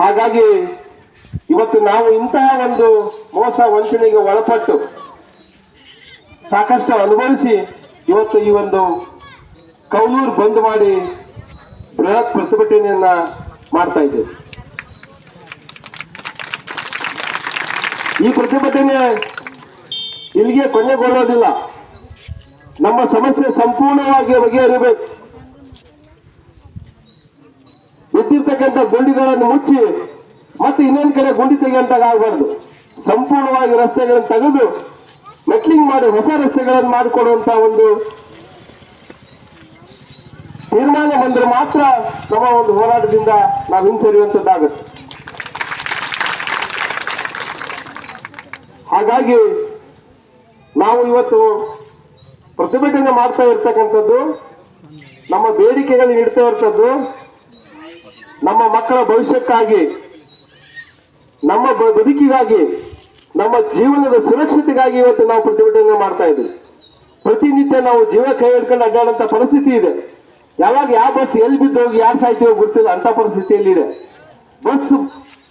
ಹಾಗಾಗಿ ಇವತ್ತು ನಾವು ಇಂತಹ ಒಂದು ಮೋಸ ವಂಚನೆಗೆ ಒಳಪಟ್ಟು ಸಾಕಷ್ಟು ಅನುಭವಿಸಿ ಇವತ್ತು ಈ ಒಂದು ಕೌಲೂರು ಬಂದ್ ಮಾಡಿ ಬೃಹತ್ ಪ್ರತಿಭಟನೆಯನ್ನ ಮಾಡ್ತಾ ಇದ್ದೇವೆ. ಈ ಪ್ರತಿಭಟನೆ ಇಲ್ಲಿಗೆ ಕೊನೆಗೊಳ್ಳೋದಿಲ್ಲ. ನಮ್ಮ ಸಮಸ್ಯೆ ಸಂಪೂರ್ಣವಾಗಿ ಬಗೆಹರಿಬೇಕು. ಇದ್ದಿರ್ತಕ್ಕಂಥ ಗುಂಡಿಗಳನ್ನು ಮುಚ್ಚಿ ಮತ್ತೆ ಇನ್ನೊಂದು ಕಡೆ ಗುಂಡಿ ತೆಗೆಯಂತಾಗಬಾರ್ದು. ಸಂಪೂರ್ಣವಾಗಿ ರಸ್ತೆಗಳನ್ನು ತೆಗೆದು ಮೆಟ್ಲಿಂಗ್ ಮಾಡಿ ಹೊಸ ರಸ್ತೆಗಳನ್ನು ಮಾಡಿಕೊಡುವಂತ ಒಂದು ತೀರ್ಮಾನ ಬಂದರೆ ಮಾತ್ರ ನಮ್ಮ ಒಂದು ಹೋರಾಟದಿಂದ ನಾವು ಹಿಂಸರಿಯುವಂತದ್ದಾಗುತ್ತೆ. ಹಾಗಾಗಿ ನಾವು ಇವತ್ತು ಪ್ರತಿಭಟನೆ ಮಾಡ್ತಾ ಇರ್ತಕ್ಕಂಥದ್ದು, ನಮ್ಮ ಬೇಡಿಕೆಗಳು ಇಡ್ತಾ ಇರ್ತದ್ದು ನಮ್ಮ ಮಕ್ಕಳ ಭವಿಷ್ಯಕ್ಕಾಗಿ, ನಮ್ಮ ಬದುಕಿಗಾಗಿ, ನಮ್ಮ ಜೀವನದ ಸುರಕ್ಷತೆಗಾಗಿ ಇವತ್ತು ನಾವು ಪ್ರತಿಭಟನೆ ಮಾಡ್ತಾ ಇದ್ದೀವಿ. ಪ್ರತಿನಿತ್ಯ ನಾವು ಜೀವ ಕೈ ಹಿಡ್ಕೊಂಡು ಅಡ್ಡಾಡಂತ ಪರಿಸ್ಥಿತಿ ಇದೆ. ಯಾವಾಗ ಯಾವ ಬಸ್ ಎಲ್ಲಿ ಬಿದ್ದು ಹೋಗಿ ಯಾರು ಸಾಯ್ತೀವೋ ಗೊತ್ತಿಲ್ಲ, ಅಂತ ಪರಿಸ್ಥಿತಿಯಲ್ಲಿದೆ. ಬಸ್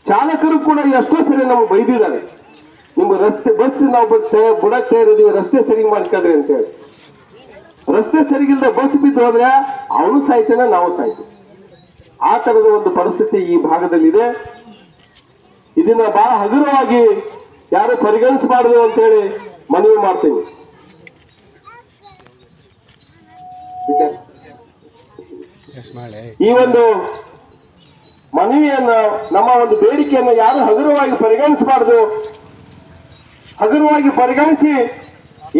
ಚಾಲಕರು ಕೂಡ ಎಷ್ಟೋ ಸರಿ ನಮ್ಗೆ ಬೈದಿದ್ದಾರೆ, ನಿಮ್ಮ ರಸ್ತೆ ಬಸ್ ನಾವು ಬುಡಕ್ ತಯಾರಿದೀವಿ, ರಸ್ತೆ ಸರಿ ಮಾಡ್ಕೊಳ್ರಿ ಅಂತ ಹೇಳಿ. ರಸ್ತೆ ಸರಿಗಿಲ್ಲದೆ ಬಸ್ ಬಿದ್ದು ಹೋದ್ರೆ ಅವನು ಸಾಯ್ತಾನೆ, ನಾವು ಸಾಯ್ತೀವಿ. ಆ ತರದ ಒಂದು ಪರಿಸ್ಥಿತಿ ಈ ಭಾಗದಲ್ಲಿದೆ. ಇದನ್ನ ಬಹಳ ಹಗುರವಾಗಿ ಯಾರು ಪರಿಗಣಿಸಬಾರದು ಅಂತ ಹೇಳಿ ಮನವಿ ಮಾಡ್ತೀನಿ. ಈ ಒಂದು ಮನವಿಯನ್ನ, ನಮ್ಮ ಒಂದು ಬೇಡಿಕೆಯನ್ನು ಯಾರು ಹಗುರವಾಗಿ ಪರಿಗಣಿಸಬಾರದು. ಹಗುರವಾಗಿ ಪರಿಗಣಿಸಿ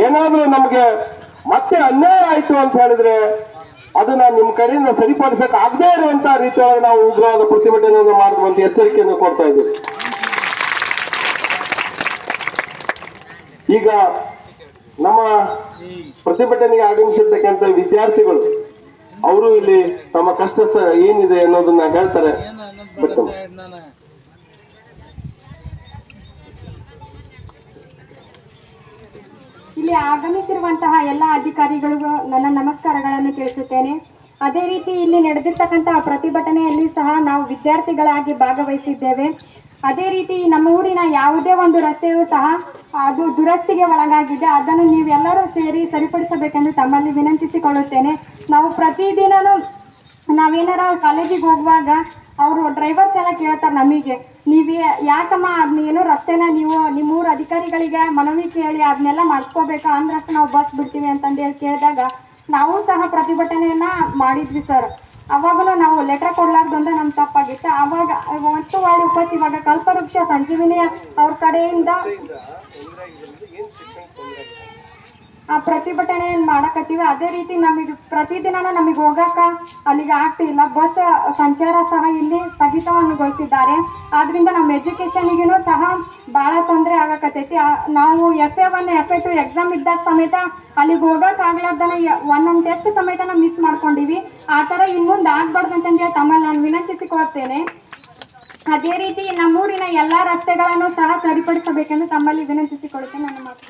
ಏನಾದ್ರೂ ನಮಗೆ ಮತ್ತೆ ಅನ್ಯಾಯ ಆಯ್ತು ಅಂತ ಹೇಳಿದ್ರೆ ಅದನ್ನ ನಿಮ್ಮ ಕಡೆಯಿಂದ ಸರಿಪಡಿಸಕ್ ಆಗದೇ ಇರುವಂತಹ ರೀತಿಯೊಳಗೆ ನಾವು ಉಗ್ರವಾದ ಪ್ರತಿಭಟನೆಯನ್ನು ಮಾಡುವಂತ ಎಚ್ಚರಿಕೆಯನ್ನು ಕೊಡ್ತಾ ಇದ್ದೀವಿ. ಈಗ ನಮ್ಮ ಪ್ರತಿಭಟನೆಗೆ ಆಗಮಿಸಿರ್ತಕ್ಕಂಥ ವಿದ್ಯಾರ್ಥಿಗಳು ಅವರು ಇಲ್ಲಿ ತಮ್ಮ ಕಷ್ಟ ಏನಿದೆ ಅನ್ನೋದನ್ನ ಹೇಳ್ತಾರೆ. ಇಲ್ಲಿ ಆಗಮಿಸಿರುವಂತಹ ಎಲ್ಲ ಅಧಿಕಾರಿಗಳಿಗೂ ನನ್ನ ನಮಸ್ಕಾರಗಳನ್ನು ತಿಳಿಸುತ್ತೇನೆ. ಅದೇ ರೀತಿ ಇಲ್ಲಿ ನಡೆದಿರ್ತಕ್ಕಂತಹ ಪ್ರತಿಭಟನೆಯಲ್ಲಿ ಸಹ ನಾವು ವಿದ್ಯಾರ್ಥಿಗಳಾಗಿ ಭಾಗವಹಿಸಿದ್ದೇವೆ. ಅದೇ ರೀತಿ ನಮ್ಮ ಊರಿನ ಯಾವುದೇ ಒಂದು ರಸ್ತೆಯೂ ಸಹ ಅದು ದುರಸ್ತಿಗೆ ಒಳಗಾಗಿದೆ. ಅದನ್ನು ನೀವೆಲ್ಲರೂ ಸೇರಿ ಸರಿಪಡಿಸಬೇಕೆಂದು ತಮ್ಮಲ್ಲಿ ವಿನಂತಿಸಿಕೊಳ್ಳುತ್ತೇನೆ. ನಾವು ಪ್ರತಿದಿನನೂ ನಾವೇನಾರ ಕಾಲೇಜಿಗೆ ಹೋಗುವಾಗ ಅವರು ಡ್ರೈವರ್ಸ್ ಎಲ್ಲ ಕೇಳ್ತಾರೆ ನಮಗೆ, ನೀವೇ ಯಾಕಮ್ಮ ಅದನ್ನೇನೋ ರಸ್ತೆನ ನೀವು ನಿಮ್ಮೂರು ಅಧಿಕಾರಿಗಳಿಗೆ ಮನವಿ ಕೇಳಿ ಅದನ್ನೆಲ್ಲ ಮಾಡಿಸ್ಕೋಬೇಕಾ, ಅಂದ್ರಷ್ಟು ನಾವು ಬಸ್ ಬಿಡ್ತೀವಿ ಅಂತಂದು ಹೇಳಿ ಕೇಳಿದಾಗ ನಾವು ಸಹ ಪ್ರತಿಭಟನೆಯನ್ನ ಮಾಡಿದ್ವಿ ಸರ್. ಅವಾಗಲೂ ನಾವು ಲೆಟರ್ ಕೊಡ್ಲಾರ್ದಂದ್ರೆ ನಮ್ಮ ತಪ್ಪಾಗಿತ್ತು. ಅವಾಗ ಮತ್ತು ಒಳ್ಳೆ ಉಪಸ್ ಇವಾಗ ಕಲ್ಪವೃಕ್ಷ ಸಂಜೀವಿನಿ ಅವ್ರ ಕಡೆಯಿಂದ ಆ ಪ್ರತಿಭಟನೆಯನ್ನು ಮಾಡಕತ್ತೀವಿ. ಅದೇ ರೀತಿ ನಮಗೆ ಪ್ರತಿದಿನ ನಮಗೆ ಹೋಗಕ್ಕ ಅಲ್ಲಿಗೆ ಆಗ್ತಿಲ್ಲ. ಬಸ್ ಸಂಚಾರ ಸಹ ಇಲ್ಲಿ ಸ್ಥಗಿತವನ್ನುಗೊಳಿಸಿದ್ದಾರೆ. ಆದ್ರಿಂದ ನಮ್ಮ ಎಜುಕೇಶನ್ಗೂ ಸಹ ಭಾಳ ತೊಂದರೆ ಆಗಕತ್ತೈತಿ. ನಾವು FA1 FA2 ಎಕ್ಸಾಮ್ ಇದ್ದಾಗ ಸಮೇತ ಅಲ್ಲಿಗೆ ಹೋಗಕ್ಕೆ ಆಗ್ಲಾರ್ದನ ಒಂದೊಂದು ಟೆಸ್ಟ್ ಸಮೇತ ನಾವು ಮಿಸ್ ಮಾಡ್ಕೊಂಡಿವಿ. ಆ ಥರ ಇನ್ನೊಂದು ಆಗ್ಬಾರ್ದು ಅಂತಂದೇಳಿ ತಮ್ಮಲ್ಲಿ ನಾನು ವಿನಂತಿಸಿಕೊಳ್ತೇನೆ. ಅದೇ ರೀತಿ ನಮ್ಮೂರಿನ ಎಲ್ಲ ರಸ್ತೆಗಳನ್ನು ಸಹ ಸರಿಪಡಿಸಬೇಕೆಂದು ತಮ್ಮಲ್ಲಿ ವಿನಂತಿಸಿಕೊಳ್ತೇನೆ. ನನ್ನ ಮಾತು